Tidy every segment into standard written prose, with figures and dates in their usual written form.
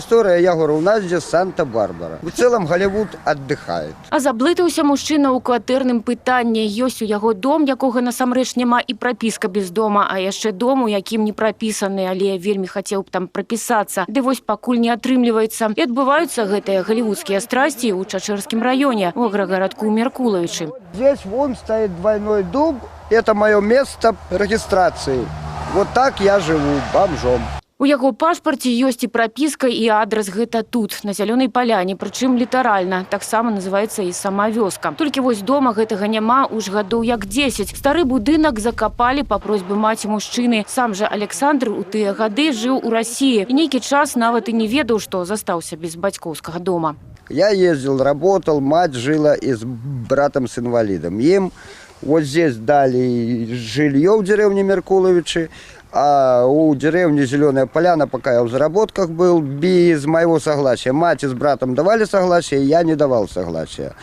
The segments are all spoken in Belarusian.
История, я говорю, у нас здесь Санта-Барбара. В целом Голливуд отдыхает. А заблытаўся мужчына ў кватэрным пытанні. Ёсць у яго дом, якога насамрэч няма, і прапіска без дома, а яшчэ дом, у якім не прапісаны, але вельмі хацеў б там прапісацца. Ды вось пакуль не атрымліваецца. І адбываюцца гэтыя голливудскія страсці ў Чачэрскім раёне, у аграгарадку Меркулавічы. Здесь вон стоит двойной дуб. Это мое место регистрации. Вот так я живу бомжом. У яго пашпарце ёсць і прапіска, і адрас гэта тут, на зялёнай паляне, прычым літаральна. Таксама называецца і сама вёска. Толькі вось дома гэтага няма уж гадоў як 10. Стары будынак закапалі па просьбе маці мужчыны. Сам жа Александр у тыя гады жыў у Расіі. І нейкі час нават і не ведаў, што застаўся без бацькоўскага дома. Я ездил, работал, мать жила и с братом с инвалидом. Им вот здесь дали жилье в деревне Меркуловичи, а у деревни Зеленая Поляна, пока я в заработках был, без моего согласия. Мать с братом давали согласие, я не давал согласия.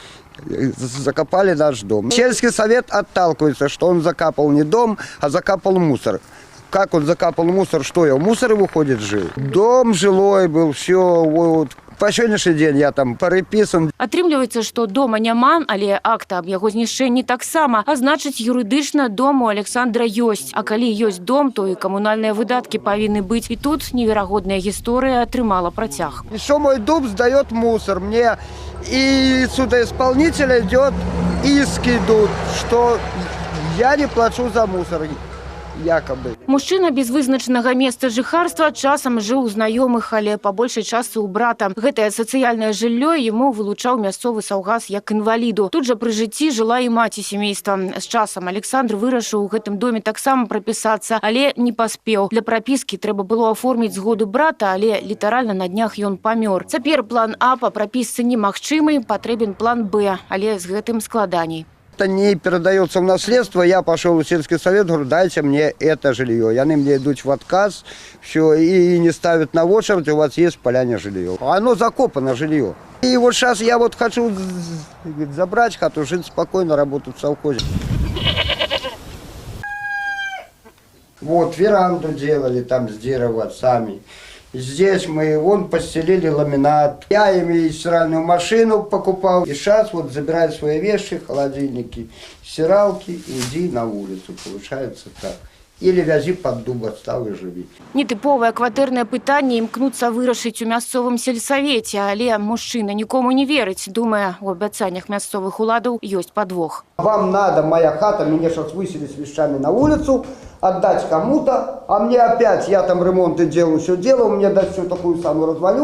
Закопали наш дом. Сельский совет отталкивается, что он закапал не дом, а закапал мусор. Как он закапал мусор, что я в мусоре, выходит, жил? Дом жилой был, все, вот. По сённяшні дзень я там переписан. Атрымліваецца, што дома няма, але акта аб яго знішчэнні таксама. А значыць, юрыдычна дом у Александра ёсць. А калі ёсць дом, то і камунальныя выдаткі павінны быць. І тут неверагодная гісторыя атрымала працяг. Еще мой дуб сдает мусор. Мне и судоисполнителя идет, иски идут, что я не плачу за мусор. Якобы. Мужчына без вызначанага месца жыхарства часам жыў у знаёмых, але па большай частцы ў брата. Гэтае сацыяльнае жыллё яму вылучаў мясцовы саўгас як інваліду. Тут жа пры жыцці жыла і маці сямейства. З часам Александр вырашыў у гэтым доме таксама прапісацца, але не паспеў. Для прапіскі трэба было аформіць згоду брата, але літаральна на днях ён памёр. Цяпер план А па прапісцы немагчымы, патрэбен план Б, але з гэтым складаней. Это не передается в наследство. Я пошел в сельский совет, говорю, дайте мне это жилье. И они мне идут в отказ, все, и не ставят на очередь, у вас есть в поляне жилье. Оно закопано жилье. И вот сейчас я вот хочу забрать хату, жить спокойно, работать в совхозе. Вот веранду делали там с дерева сами. Здесь мы вон постелили ламинат. Я им и стиральную машину покупал. И сейчас вот забирай свои вещи, холодильники, стиралки и иди на улицу. Получается так. Или вязи под дуб, отстал и живи. Нетыповае кватэрнае пытанне імкнуцца вырашыць у мясцовым сельсавеце, але мужчына нікому не верыць, думае, у абяцаннях мясцовых уладаў ёсць подвох. Вам надо моя хата, меня сейчас выселили с вещами на улицу, отдать кому-то, а мне опять, я там ремонты делаю, все делаю, мне дать всю такую самую развалю.